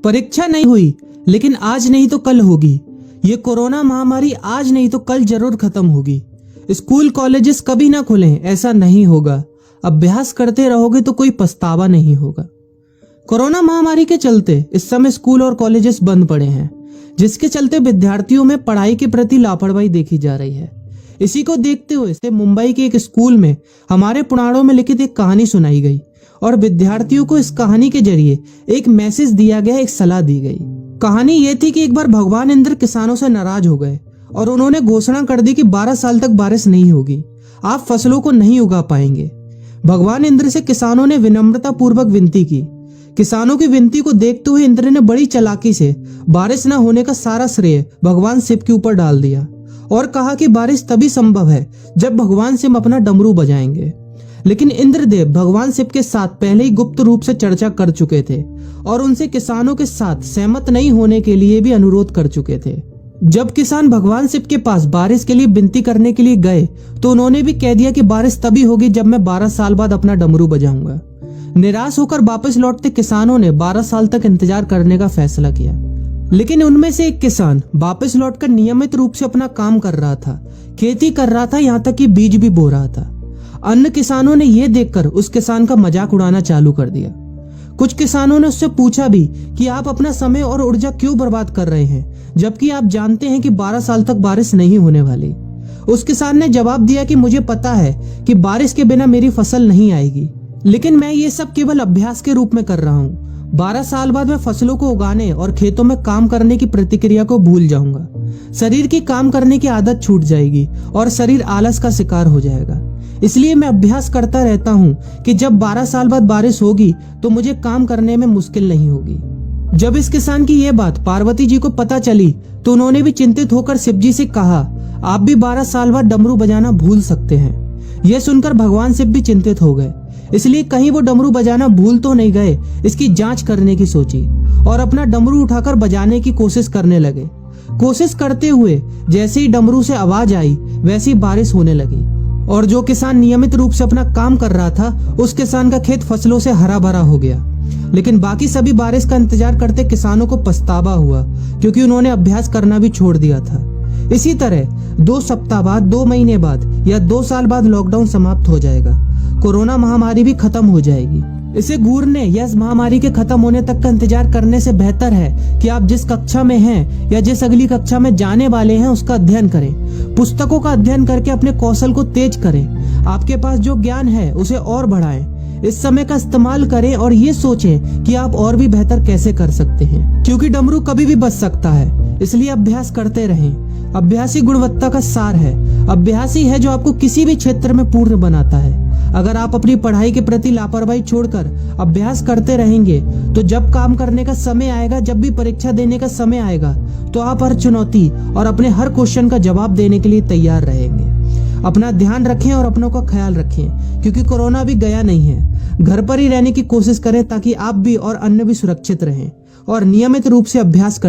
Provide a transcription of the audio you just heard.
परीक्षा नहीं हुई, लेकिन आज नहीं तो कल होगी। ये कोरोना महामारी आज नहीं तो कल जरूर खत्म होगी। स्कूल कॉलेजेस कभी ना खुलें, ऐसा नहीं होगा। अभ्यास करते रहोगे तो कोई पछतावा नहीं होगा। कोरोना महामारी के चलते इस समय स्कूल और कॉलेजेस बंद पड़े हैं, जिसके चलते विद्यार्थियों में पढ़ाई के प्रति लापरवाही देखी जा रही है। इसी को देखते हुए मुंबई के एक स्कूल में हमारे पुराणों में लिखित एक कहानी सुनाई गई और विद्यार्थियों को इस कहानी के जरिए एक मैसेज दिया गया, एक सलाह दी गई। कहानी ये थी कि एक बार भगवान इंद्र किसानों से नाराज हो गए और उन्होंने घोषणा कर दी कि 12 साल तक बारिश नहीं होगी, आप फसलों को नहीं उगा पाएंगे। भगवान इंद्र से किसानों ने विनम्रता पूर्वक विनती की। किसानों की विनती को देखते हुए इंद्र ने बड़ी चालाकी से बारिश न होने का सारा श्रेय भगवान शिव के ऊपर डाल दिया और कहा कि बारिश तभी संभव है जब भगवान शिव अपना डमरू बजाएंगे। लेकिन इंद्रदेव भगवान शिव के साथ पहले ही गुप्त रूप से चर्चा कर चुके थे और उनसे किसानों के साथ सहमत नहीं होने के लिए भी अनुरोध कर चुके थे। जब किसान भगवान शिव के पास बारिश के लिए विनती करने के लिए गए तो उन्होंने भी कह दिया कि बारिश तभी होगी जब मैं 12 साल बाद अपना डमरू बजाऊंगा। निराश होकर वापस लौटते किसानों ने 12 साल तक इंतजार करने का फैसला किया। लेकिन उनमें से एक किसान वापस लौटकर नियमित रूप से अपना काम कर रहा था, खेती कर रहा था, यहाँ तक कि बीज भी बो रहा था। अन्य किसानों ने यह देखकर उस किसान का मजाक उड़ाना चालू कर दिया। कुछ किसानों ने उससे पूछा भी कि आप अपना समय और ऊर्जा क्यों बर्बाद कर रहे हैं, जबकि आप जानते हैं कि 12 साल तक बारिश नहीं होने वाली। उस किसान ने जवाब दिया कि मुझे पता है कि बारिश के बिना मेरी फसल नहीं आएगी, लेकिन मैं ये सब केवल अभ्यास के रूप में कर रहा हूँ। 12 साल बाद मैं फसलों को उगाने और खेतों में काम करने की प्रतिक्रिया को भूल जाऊंगा। शरीर की काम करने की आदत छूट जाएगी और शरीर आलस का शिकार हो जाएगा। इसलिए मैं अभ्यास करता रहता हूँ कि जब 12 साल बाद बारिश होगी तो मुझे काम करने में मुश्किल नहीं होगी। जब इस किसान की ये बात पार्वती जी को पता चली तो उन्होंने भी चिंतित होकर शिव जी से कहा, आप भी 12 साल बाद डमरू बजाना भूल सकते हैं। यह सुनकर भगवान शिव भी चिंतित हो गए, इसलिए कहीं वो डमरू बजाना भूल तो नहीं गए, इसकी जांच करने की सोची और अपना डमरू उठाकर बजाने की कोशिश करने लगे। कोशिश करते हुए जैसे ही डमरू से आवाज आई वैसी बारिश होने लगी और जो किसान नियमित रूप से अपना काम कर रहा था उस किसान का खेत फसलों से हरा भरा हो गया। लेकिन बाकी सभी बारिश का इंतजार करते किसानों को पछतावा हुआ, क्योंकि उन्होंने अभ्यास करना भी छोड़ दिया था। इसी तरह 2 सप्ताह बाद, 2 महीने बाद या 2 साल बाद लॉकडाउन समाप्त हो जाएगा। कोरोना महामारी भी खत्म हो जाएगी। इसे घूरने या इस महामारी के खत्म होने तक का इंतजार करने से बेहतर है कि आप जिस कक्षा में हैं या जिस अगली कक्षा में जाने वाले हैं उसका अध्ययन करें। पुस्तकों का अध्ययन करके अपने कौशल को तेज करें। आपके पास जो ज्ञान है उसे और बढ़ाएं। इस समय का इस्तेमाल करें और ये सोचें कि आप और भी बेहतर कैसे कर सकते हैं, क्योंकि डमरू कभी भी बच सकता है। इसलिए अभ्यास करते रहें। अभ्यास ही गुणवत्ता का सार है। अभ्यास ही है जो आपको किसी भी क्षेत्र में पूर्ण बनाता है। अगर आप अपनी पढ़ाई के प्रति लापरवाही छोड़कर अभ्यास करते रहेंगे तो जब काम करने का समय आएगा, जब भी परीक्षा देने का समय आएगा, तो आप हर चुनौती और अपने हर क्वेश्चन का जवाब देने के लिए तैयार रहेंगे। अपना ध्यान रखें और अपनों का ख्याल रखें, क्योंकि कोरोना भी गया नहीं है। घर पर ही रहने की कोशिश करें ताकि आप भी और अन्य भी सुरक्षित रहें और नियमित रूप से अभ्यास करें।